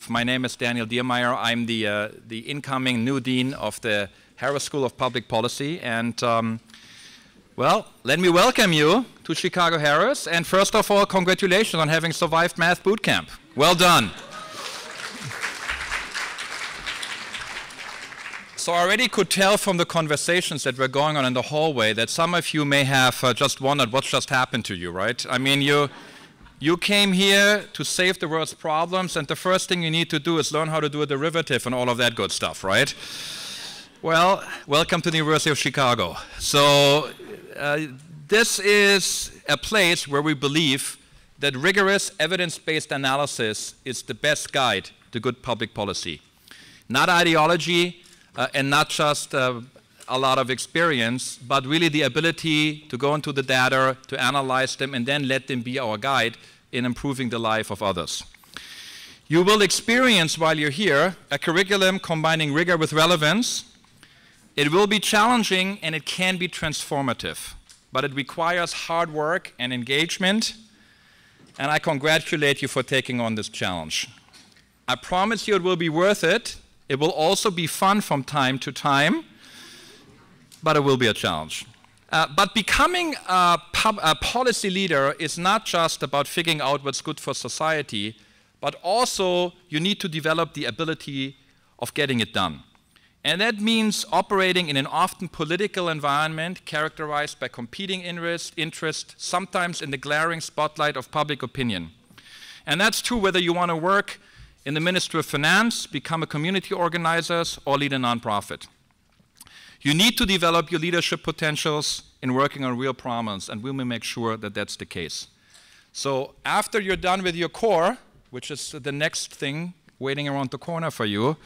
enough. My name is Daniel Diermeier. I'm the incoming new dean of the Harris School of Public Policy. And, well, let me welcome you to Chicago Harris. And first of all, congratulations on having survived Math Boot Camp. Well done. So I already could tell from the conversations that were going on in the hallway that some of you may have just wondered what just happened to you, right? I mean, you came here to save the world's problems, and the first thing you need to do is learn how to do a derivative and all of that good stuff, right? Well, welcome to the University of Chicago. So this is a place where we believe that rigorous evidence-based analysis is the best guide to good public policy. Not ideology and not just a lot of experience, but really the ability to go into the data, to analyze them, and then let them be our guide in improving the life of others. You will experience while you're here a curriculum combining rigor with relevance. It will be challenging and it can be transformative, but it requires hard work and engagement, and I congratulate you for taking on this challenge. I promise you it will be worth it. It will also be fun from time to time, but it will be a challenge. But becoming a policy leader is not just about figuring out what's good for society, but also you need to develop the ability of getting it done. And that means operating in an often political environment characterized by competing interests, sometimes in the glaring spotlight of public opinion. And that's true whether you want to work in the Ministry of Finance, become a community organizer, or lead a nonprofit. You need to develop your leadership potentials in working on real problems, and we will make sure that that's the case. So after you're done with your core, which is the next thing waiting around the corner for you,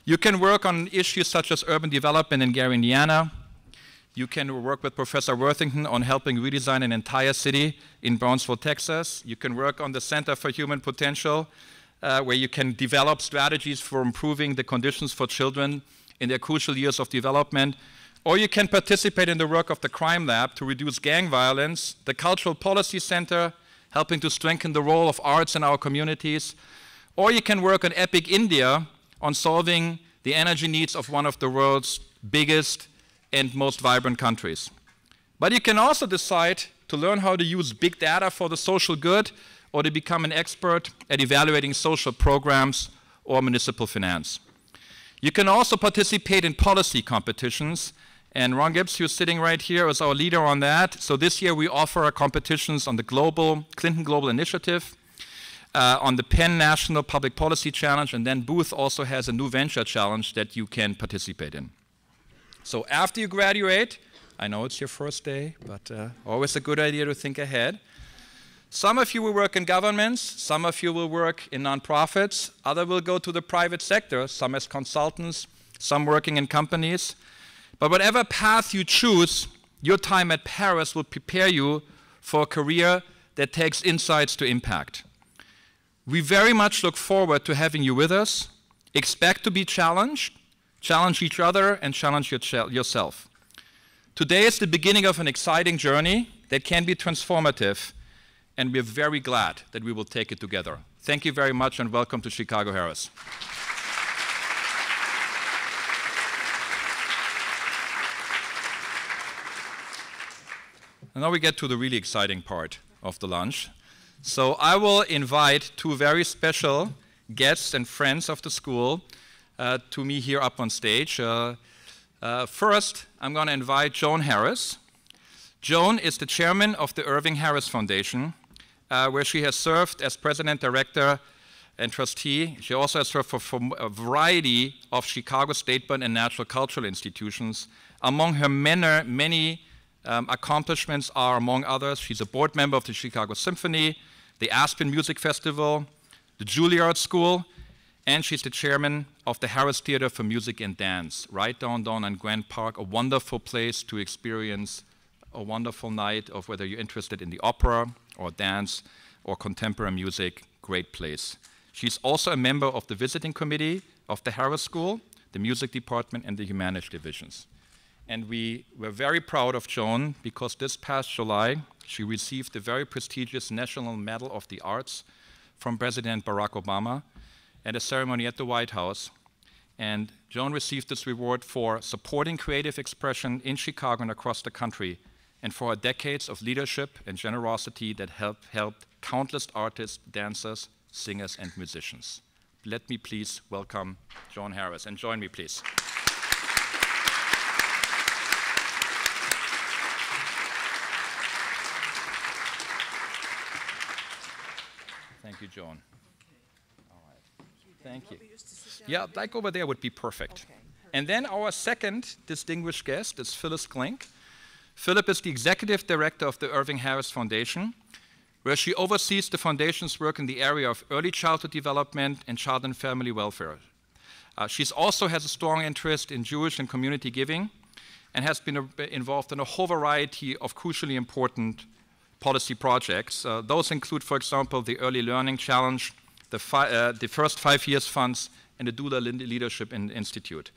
you can work on issues such as urban development in Gary, Indiana. You can work with Professor Worthington on helping redesign an entire city in Brownsville, Texas. You can work on the Center for Human Potential, where you can develop strategies for improving the conditions for children in their crucial years of development. Or you can participate in the work of the Crime Lab to reduce gang violence, the Cultural Policy Center, helping to strengthen the role of arts in our communities. Or you can work on EPIC India on solving the energy needs of one of the world's biggest and most vibrant countries. But you can also decide to learn how to use big data for the social good, or to become an expert at evaluating social programs or municipal finance. You can also participate in policy competitions, and Ron Gibbs, who's sitting right here, is our leader on that. So this year we offer competitions on the Clinton Global Initiative, on the Penn National Public Policy Challenge, and then Booth also has a new venture challenge that you can participate in. So after you graduate, I know it's your first day, but always a good idea to think ahead. Some of you will work in governments, some of you will work in nonprofits, others will go to the private sector, some as consultants, some working in companies. But whatever path you choose, your time at Paris will prepare you for a career that takes insights to impact. We very much look forward to having you with us. Expect to be challenged, challenge each other, and challenge yourself. Today is the beginning of an exciting journey that can be transformative, and we're very glad that we will take it together. Thank you very much, and welcome to Chicago Harris. And now we get to the really exciting part of the lunch. So I will invite two very special guests and friends of the school to me here up on stage. First, I'm going to invite Joan Harris. Joan is the chairman of the Irving Harris Foundation, where she has served as president, director, and trustee. She also has served for a variety of Chicago state-run and natural cultural institutions. Among her many accomplishments are, among others, she's a board member of the Chicago Symphony, the Aspen Music Festival, the Juilliard School, and she's the chairman of the Harris Theater for Music and Dance, right down on Grant Park, a wonderful place to experience a wonderful night of whether you're interested in the opera or dance or contemporary music, great place. She's also a member of the visiting committee of the Harris School, the music department, and the humanities divisions. And we were very proud of Joan because this past July, she received the very prestigious National Medal of the Arts from President Barack Obama. at a ceremony at the White House. And Joan received this reward for supporting creative expression in Chicago and across the country, and for her decades of leadership and generosity that helped countless artists, dancers, singers, and musicians. Let me please welcome Joan Harris, and join me, please. Thank you, Joan. All right. Thank you. Yeah, like over there would be perfect. Okay. And then our second distinguished guest is Phyllis Glink. Phyllis is the executive director of the Irving Harris Foundation, where she oversees the foundation's work in the area of early childhood development and child and family welfare. She also has a strong interest in Jewish and community giving, and has been involved in a whole variety of crucially important policy projects. Those include, for example, the Early Learning Challenge, the First 5 Years Funds, and the Doula Leadership Institute.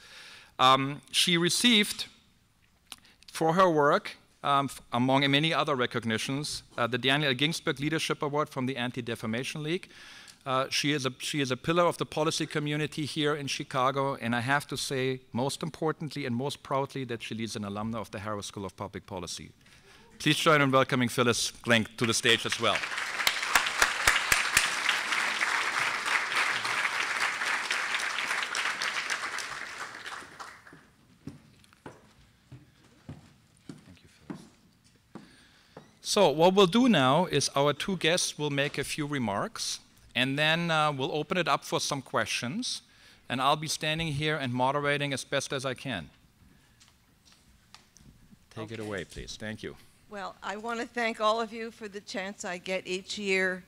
She received, for her work, among many other recognitions, the Daniel Ginsberg Leadership Award from the Anti-Defamation League. She is a pillar of the policy community here in Chicago, and I have to say, most importantly and most proudly, that she is an alumna of the Harris School of Public Policy. Please join in welcoming Phyllis Glink to the stage as well. Thank you, Phyllis. So what we'll do now is our two guests will make a few remarks, and then we'll open it up for some questions, and I'll be standing here and moderating as best as I can. Take it away, please. Thank you. Well, I want to thank all of you for the chance I get each year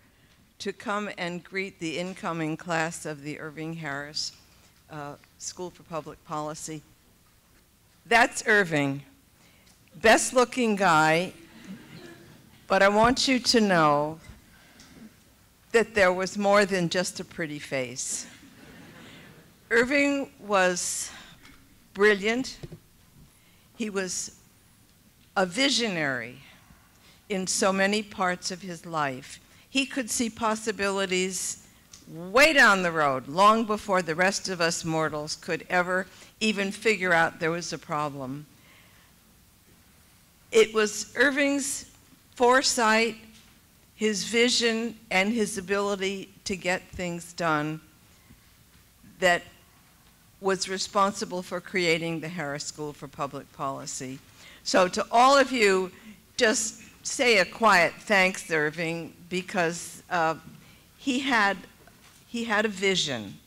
to come and greet the incoming class of the Irving Harris School for Public Policy. That's Irving, best looking guy, but I want you to know that there was more than just a pretty face. Irving was brilliant. He was a visionary in so many parts of his life. He could see possibilities way down the road, long before the rest of us mortals could ever even figure out there was a problem. It was Irving's foresight, his vision, and his ability to get things done that was responsible for creating the Harris School for Public Policy. So to all of you, just say a quiet thanks, Irving, because he had a vision,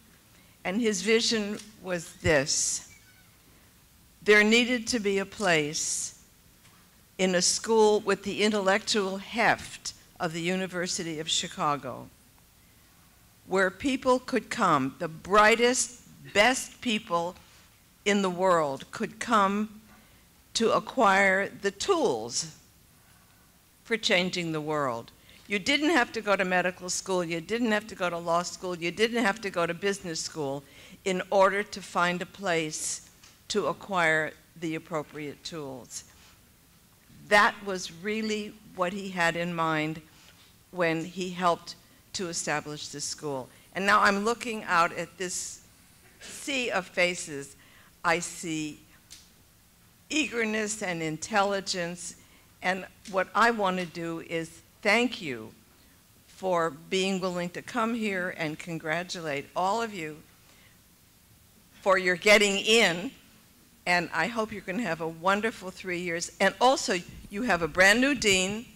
and his vision was this: there needed to be a place in a school with the intellectual heft of the University of Chicago, where people could come, the brightest, best people in the world could come to acquire the tools for changing the world. You didn't have to go to medical school, you didn't have to go to law school, you didn't have to go to business school in order to find a place to acquire the appropriate tools. That was really what he had in mind when he helped to establish this school. And now I'm looking out at this sea of faces. I see eagerness and intelligence, and what I want to do is thank you for being willing to come here and congratulate all of you for your getting in, and I hope you're going to have a wonderful 3 years. And also, you have a brand new dean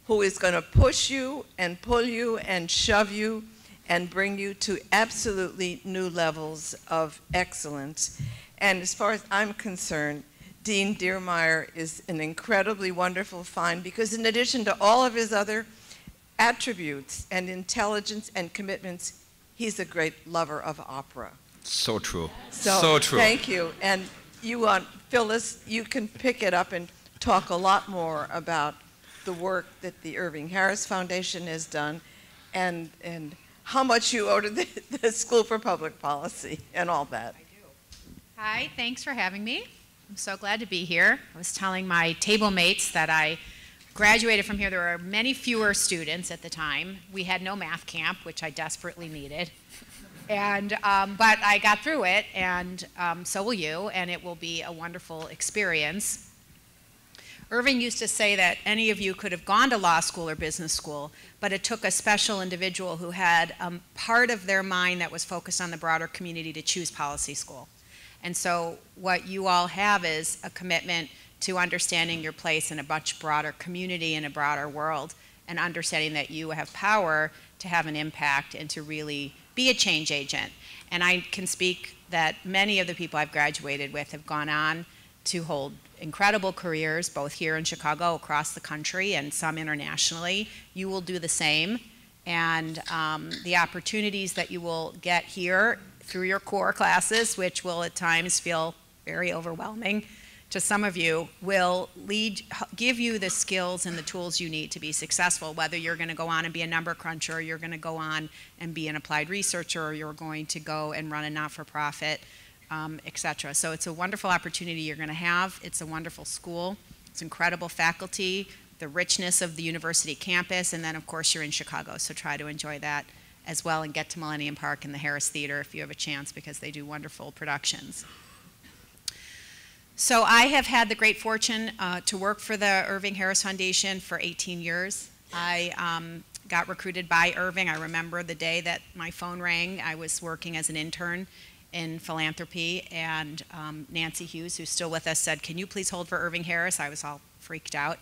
who is going to push you and pull you and shove you and bring you to absolutely new levels of excellence. And as far as I'm concerned, Dean Diermeier is an incredibly wonderful find, because in addition to all of his other attributes and intelligence and commitments, he's a great lover of opera. So true. So true. Thank you. And you, Phyllis, you can pick it up and talk a lot more about the work that the Irving Harris Foundation has done, and how much you owe to the School for Public Policy and all that. I do. Hi, thanks for having me. I'm so glad to be here. I was telling my table mates that I graduated from here. There were many fewer students at the time. We had no math camp, which I desperately needed. And, but I got through it, and so will you, and it will be a wonderful experience. Irving used to say that any of you could have gone to law school or business school, but it took a special individual who had part of their mind that was focused on the broader community to choose policy school. And so what you all have is a commitment to understanding your place in a much broader community and a broader world, and understanding that you have power to have an impact and to really be a change agent. And I can speak that many of the people I've graduated with have gone on to hold incredible careers, both here in Chicago, across the country, and some internationally. You will do the same. And the opportunities that you will get here through your core classes, which will at times feel very overwhelming to some of you, will give you the skills and the tools you need to be successful, whether you're going to go on and be a number cruncher, or you're going to go on and be an applied researcher, or you're going to go and run a not-for-profit, et cetera. So it's a wonderful opportunity you're going to have. It's a wonderful school. It's incredible faculty, the richness of the university campus, and then of course you're in Chicago, so try to enjoy that as well, and get to Millennium Park and the Harris Theater if you have a chance, because they do wonderful productions. So I have had the great fortune to work for the Irving Harris Foundation for 18 years. I got recruited by Irving. I remember the day that my phone rang. I was working as an intern in philanthropy, and Nancy Hughes, who's still with us, said, "Can you please hold for Irving Harris?" I was all freaked out.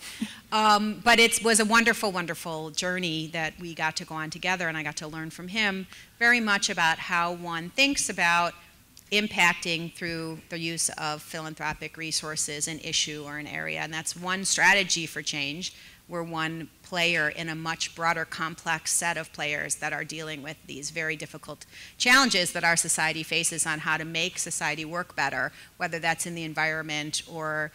But it was a wonderful, wonderful journey that we got to go on together, and I got to learn from him very much about how one thinks about impacting through the use of philanthropic resources, an issue or an area. And that's one strategy for change. We're one player in a much broader, complex set of players that are dealing with these very difficult challenges that our society faces on how to make society work better, whether that's in the environment or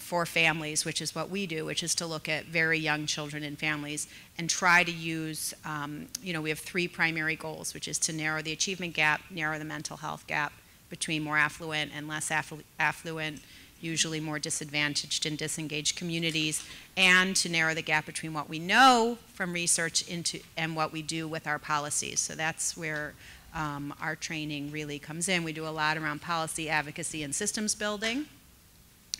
for families, which is what we do, which is to look at very young children and families and try to use, we have 3 primary goals, which is to narrow the achievement gap, narrow the mental health gap between more affluent and less affluent, usually more disadvantaged and disengaged communities, and to narrow the gap between what we know from research and what we do with our policies. So that's where our training really comes in. We do a lot around policy advocacy and systems building.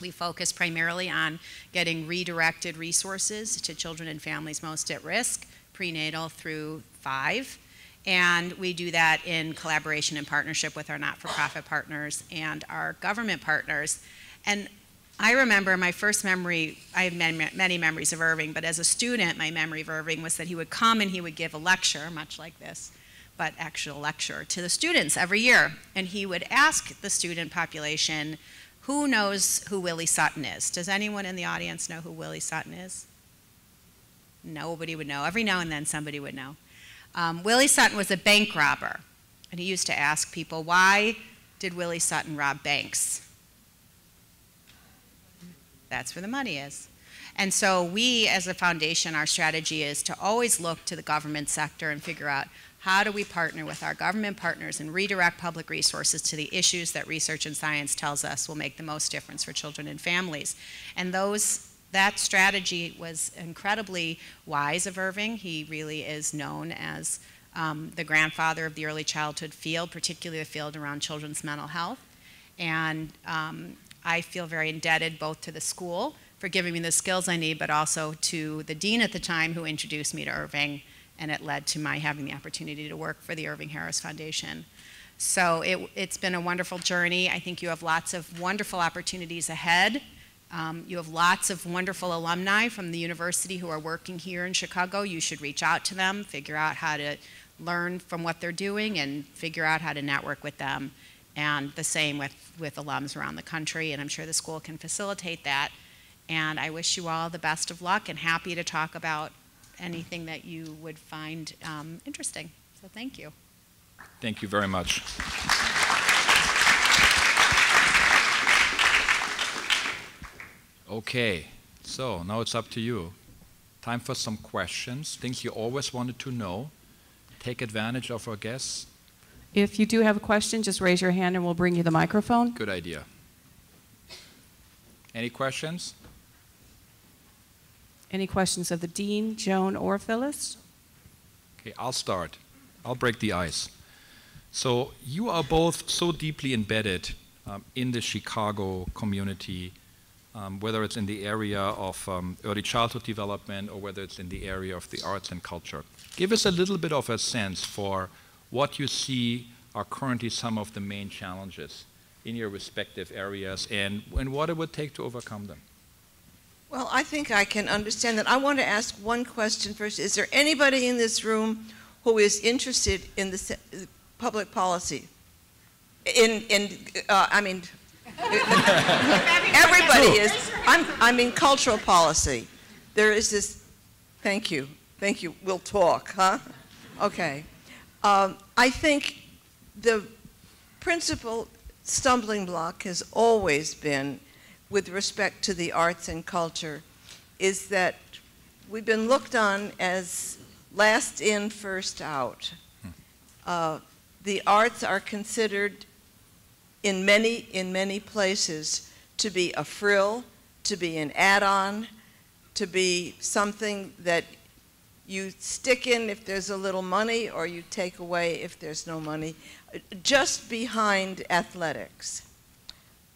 We focus primarily on getting redirected resources to children and families most at risk, prenatal through 5. And we do that in collaboration and partnership with our not-for-profit partners and our government partners. And I remember my first memory, I have many memories of Irving, but as a student, my memory of Irving was that he would come and he would give a lecture, much like this, but actual lecture, to the students every year. And he would ask the student population, who knows who Willie Sutton is? Does anyone in the audience know who Willie Sutton is? Nobody would know. Every now and then somebody would know. Willie Sutton was a bank robber. And he used to ask people, why did Willie Sutton rob banks? That's where the money is. And so we, as a foundation, our strategy is to always look to the government sector and figure out how do we partner with our government partners and redirect public resources to the issues that research and science tells us will make the most difference for children and families. And that strategy was incredibly wise of Irving. He really is known as the grandfather of the early childhood field, particularly the field around children's mental health. And I feel very indebted both to the school for giving me the skills I need, but also to the dean at the time who introduced me to Irving, and it led to my having the opportunity to work for the Irving Harris Foundation. So it's been a wonderful journey. I think you have lots of wonderful opportunities ahead. You have lots of wonderful alumni from the university who are working here in Chicago. You should reach out to them, figure out how to learn from what they're doing, and figure out how to network with them. And the same with alums around the country, and I'm sure the school can facilitate that. And I wish you all the best of luck, and happy to talk about anything that you would find interesting. So thank you. Thank you very much. Okay, so now it's up to you. Time for some questions, things you always wanted to know. Take advantage of our guests. If you do have a question, just raise your hand and we'll bring you the microphone. Good idea. Any questions? Any questions of the dean, Joan, or Phyllis? Okay, I'll start. I'll break the ice. So you are both so deeply embedded in the Chicago community, whether it's in the area of early childhood development or whether it's in the area of the arts and culture. Give us a little bit of a sense for what you see are currently some of the main challenges in your respective areas and what it would take to overcome them. Well, I think I can understand that. I want to ask one question first. Is there anybody in this room who is interested in the public policy? I mean, everybody is. I mean, cultural policy. There is this. Thank you. Thank you. We'll talk, huh? Okay. I think the principal stumbling block has always been, with respect to the arts and culture, is that we've been looked on as last in, first out. The arts are considered in many places to be a frill, to be an add-on, to be something that you stick in if there's a little money or you take away if there's no money, just behind athletics.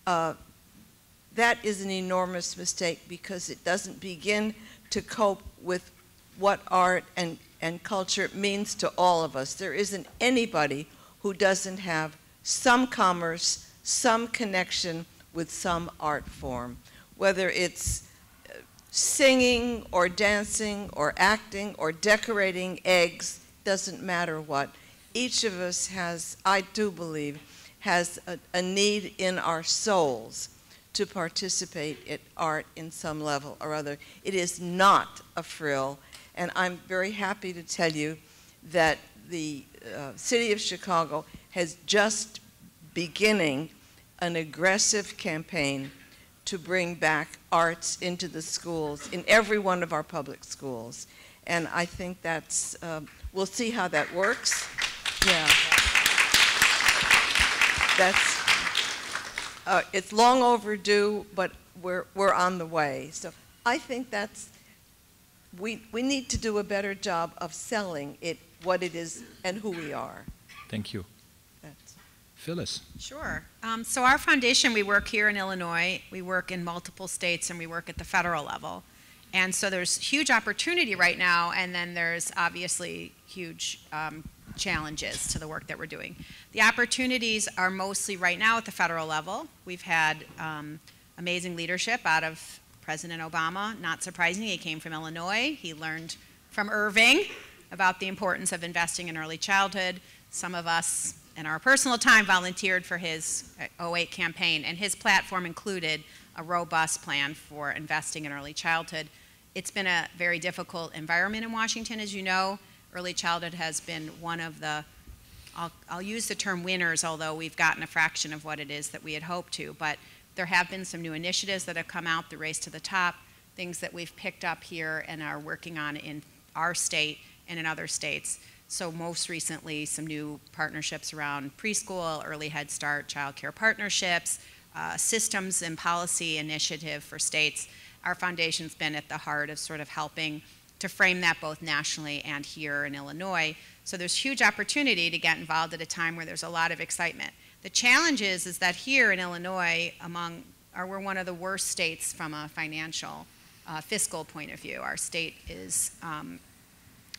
That is an enormous mistake because it doesn't begin to cope with what art and culture means to all of us. There isn't anybody who doesn't have some commerce, some connection with some art form, whether it's singing or dancing or acting or decorating eggs, doesn't matter what. Each of us has, I do believe, has a need in our souls to participate in art in some level or other. It is not a frill, and I'm very happy to tell you that the city of Chicago has just beginning an aggressive campaign to bring back arts into the schools, in every one of our public schools. And I think that's, we'll see how that works. Yeah. That's, it's long overdue, but we're on the way. So I think that's, we need to do a better job of selling it, what it is, and who we are. Thank you. Phyllis. Sure. So our foundation, we work here in Illinois, we work in multiple states, and we work at the federal level. And so there's huge opportunity right now, and then there's obviously huge challenges to the work that we're doing. The opportunities are mostly right now at the federal level. We've had amazing leadership out of President Obama. Not surprisingly, he came from Illinois. He learned from Irving about the importance of investing in early childhood. Some of us in our personal time volunteered for his 08 campaign, and his platform included a robust plan for investing in early childhood. It's been a very difficult environment in Washington, as you know. Early childhood has been one of the, I'll use the term winners, although we've gotten a fraction of what it is that we had hoped to, but there have been some new initiatives that have come out, the Race to the Top, things that we've picked up here and are working on in our state and in other states. So most recently, some new partnerships around preschool, early Head Start, child care partnerships, systems and policy initiative for states. Our foundation's been at the heart of sort of helping to frame that both nationally and here in Illinois. So there's huge opportunity to get involved at a time where there's a lot of excitement. The challenge is that here in Illinois, we're one of the worst states from a financial, fiscal point of view. Our state is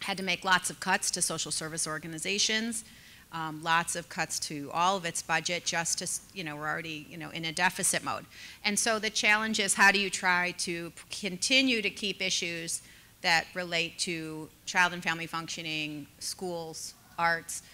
had to make lots of cuts to social service organizations, lots of cuts to all of its budget just to, we're already, in a deficit mode. And so the challenge is, how do you try to continue to keep issues that relate to child and family functioning, schools, arts,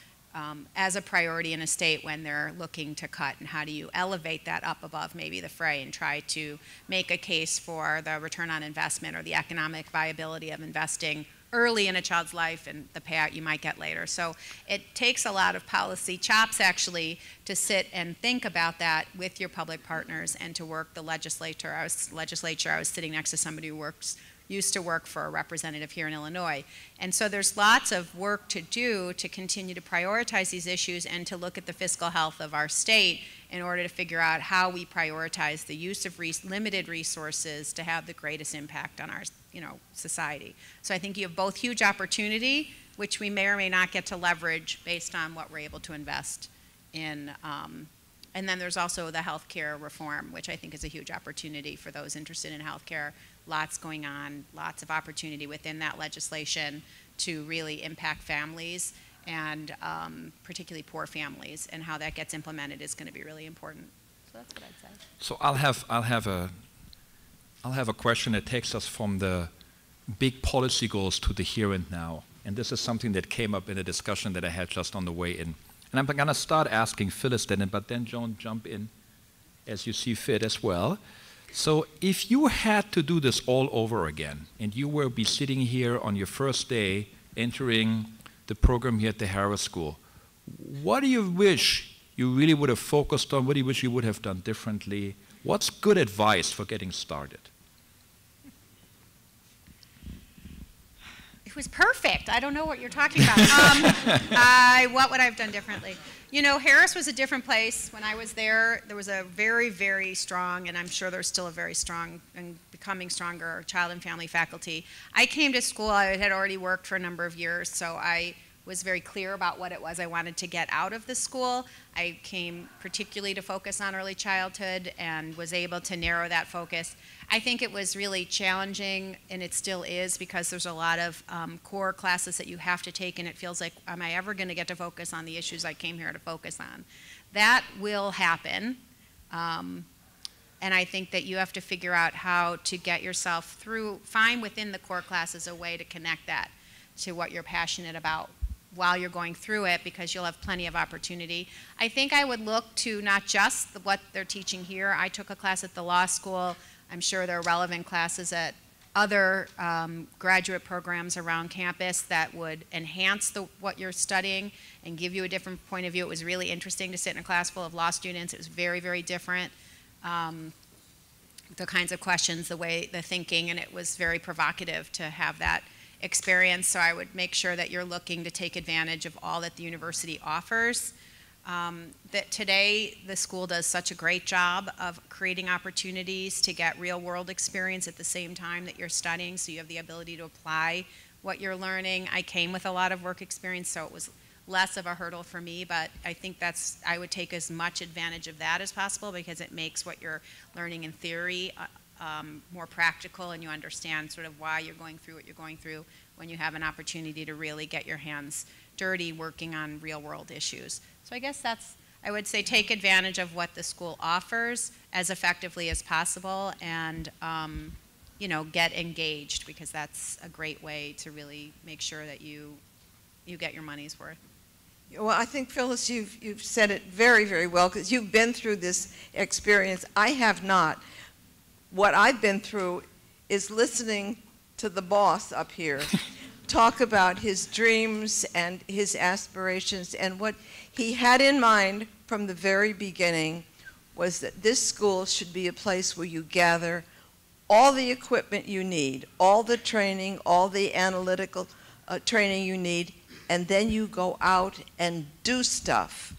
as a priority in a state when they're looking to cut, and how do you elevate that up above maybe the fray and try to make a case for the return on investment or the economic viability of investing early in a child's life and the payout you might get later. So it takes a lot of policy chops actually to sit and think about that with your public partners and to work the legislature. I was sitting next to somebody who used to work for a representative here in Illinois. And so there's lots of work to do to continue to prioritize these issues and to look at the fiscal health of our state in order to figure out how we prioritize the use of limited resources to have the greatest impact on our society. So I think you have both huge opportunity which we may or may not get to leverage based on what we're able to invest in. And then there's also the healthcare reform, which I think is a huge opportunity for those interested in healthcare. Lots going on, lots of opportunity within that legislation to really impact families, and particularly poor families, and how that gets implemented is going to be really important. So that's what I'd say. So I'll have a question that takes us from the big policy goals to the here and now. And this is something that came up in a discussion that I had just on the way in. And I'm going to start asking Phyllis then, but then Joan, jump in as you see fit as well. So if you had to do this all over again, and you will be sitting here on your first day entering the program here at the Harris School, what do you wish you really would have focused on? What do you wish you would have done differently? What's good advice for getting started? It was perfect. I don't know what you're talking about. What would I have done differently? You know, Harris was a different place. When I was there, there was a very, very strong, and I'm sure there's still a very strong and becoming stronger child and family faculty. I came to school, I had already worked for a number of years, so I was very clear about what it was I wanted to get out of the school. I came particularly to focus on early childhood and was able to narrow that focus. I think it was really challenging, and it still is, because there's a lot of core classes that you have to take, and it feels like, am I ever going to get to focus on the issues I came here to focus on? That will happen, and I think that you have to figure out how to get yourself through, find within the core classes a way to connect that to what you're passionate about while you're going through it, because you'll have plenty of opportunity. I think I would look to not just what they're teaching here. I took a class at the law school. I'm sure there are relevant classes at other graduate programs around campus that would enhance what you're studying and give you a different point of view. It was really interesting to sit in a class full of law students. It was very, very different. The kinds of questions, the thinking, and it was very provocative to have that experience. So I would make sure that you're looking to take advantage of all that the university offers. That today the school does such a great job of creating opportunities to get real world experience at the same time that you're studying, so you have the ability to apply what you're learning. I came with a lot of work experience, so it was less of a hurdle for me, but I think I would take as much advantage of that as possible, because it makes what you're learning in theory more practical, and you understand sort of why you're going through what you're going through when you have an opportunity to really get your hands dirty working on real world issues. So I guess I would say take advantage of what the school offers as effectively as possible, and you know, get engaged, because that's a great way to really make sure that you get your money's worth. Well, I think, Phyllis, you've said it very, very well, because you've been through this experience. I have not. What I've been through is listening to the boss up here talk about his dreams and his aspirations, and what he had in mind from the very beginning was that this school should be a place where you gather all the equipment you need, all the training, all the analytical training you need, and then you go out and do stuff.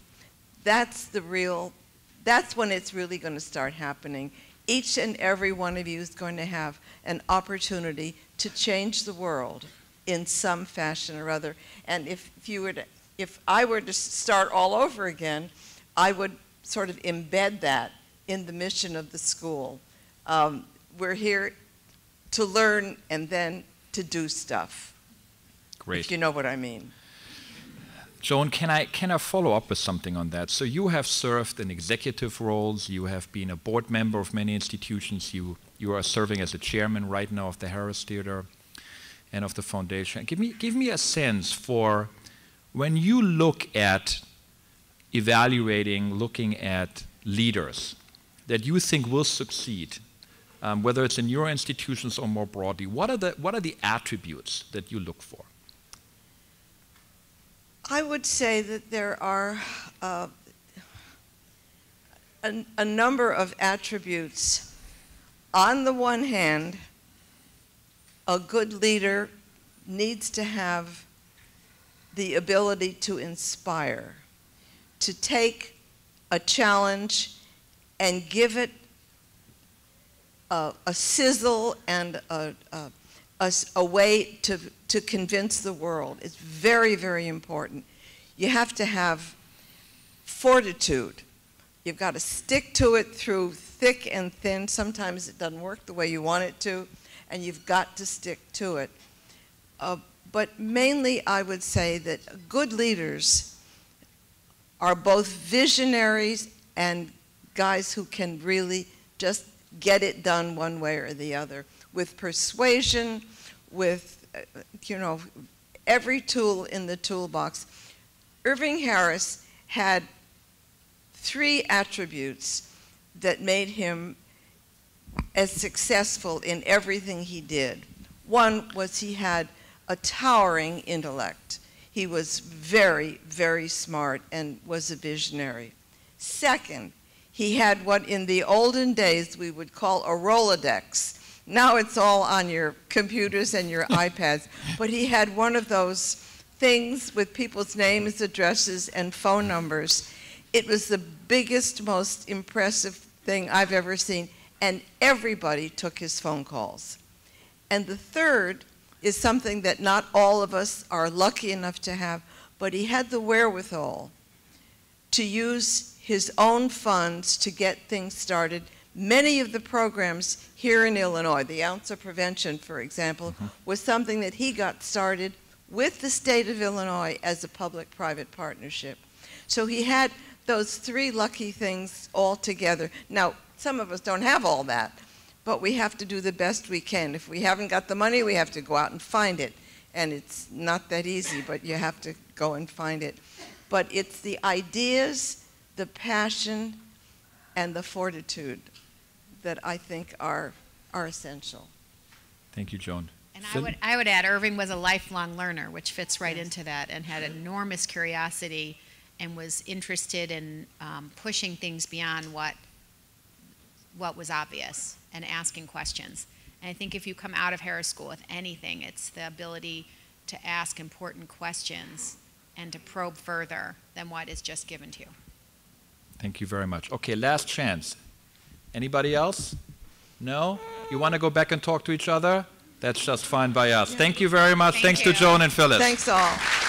That's when it's really going to start happening. Each and every one of you is going to have an opportunity to change the world in some fashion or other. And if I were to start all over again, I would sort of embed that in the mission of the school. We're here to learn and then to do stuff. Great. If you know what I mean. Joan, can I follow up with something on that? So you have served in executive roles, you have been a board member of many institutions, you are serving as a chairman right now of the Harris Theater and of the foundation. Give me a sense for when you look at evaluating, looking at leaders that you think will succeed, whether it's in your institutions or more broadly, what are the attributes that you look for? I would say that there are a number of attributes. On the one hand, a good leader needs to have the ability to inspire, to take a challenge and give it a sizzle and a way to convince the world. It's very, very important. You have to have fortitude. You've got to stick to it through thick and thin. Sometimes it doesn't work the way you want it to, and you've got to stick to it. But mainly, I would say that good leaders are both visionaries and guys who can really just get it done one way or the other, with persuasion, with, every tool in the toolbox. Irving Harris had 3 attributes that made him as successful in everything he did. One was he had a towering intellect. He was very, very smart and was a visionary. Second, he had what in the olden days we would call a Rolodex. Now it's all on your computers and your iPads, but he had one of those things with people's names, addresses, and phone numbers. It was the biggest, most impressive thing I've ever seen, and everybody took his phone calls. And the third is something that not all of us are lucky enough to have, but he had the wherewithal to use his own funds to get things started. Many of the programs here in Illinois, the ounce of prevention, for example, was something that he got started with the state of Illinois as a public-private partnership. So he had those 3 lucky things all together. Now, some of us don't have all that, but we have to do the best we can. If we haven't got the money, we have to go out and find it. And it's not that easy, but you have to go and find it. But it's the ideas, the passion, and the fortitude that I think are essential. Thank you, Joan. And I would add, Irving was a lifelong learner, which fits right into that, and had enormous curiosity and was interested in pushing things beyond what was obvious and asking questions. And I think if you come out of Harris School with anything, it's the ability to ask important questions and to probe further than what is just given to you. Thank you very much. Okay, last chance. Anybody else? No? You want to go back and talk to each other? That's just fine by us. Thank you very much. Thanks to Joan and Phyllis. Thanks all.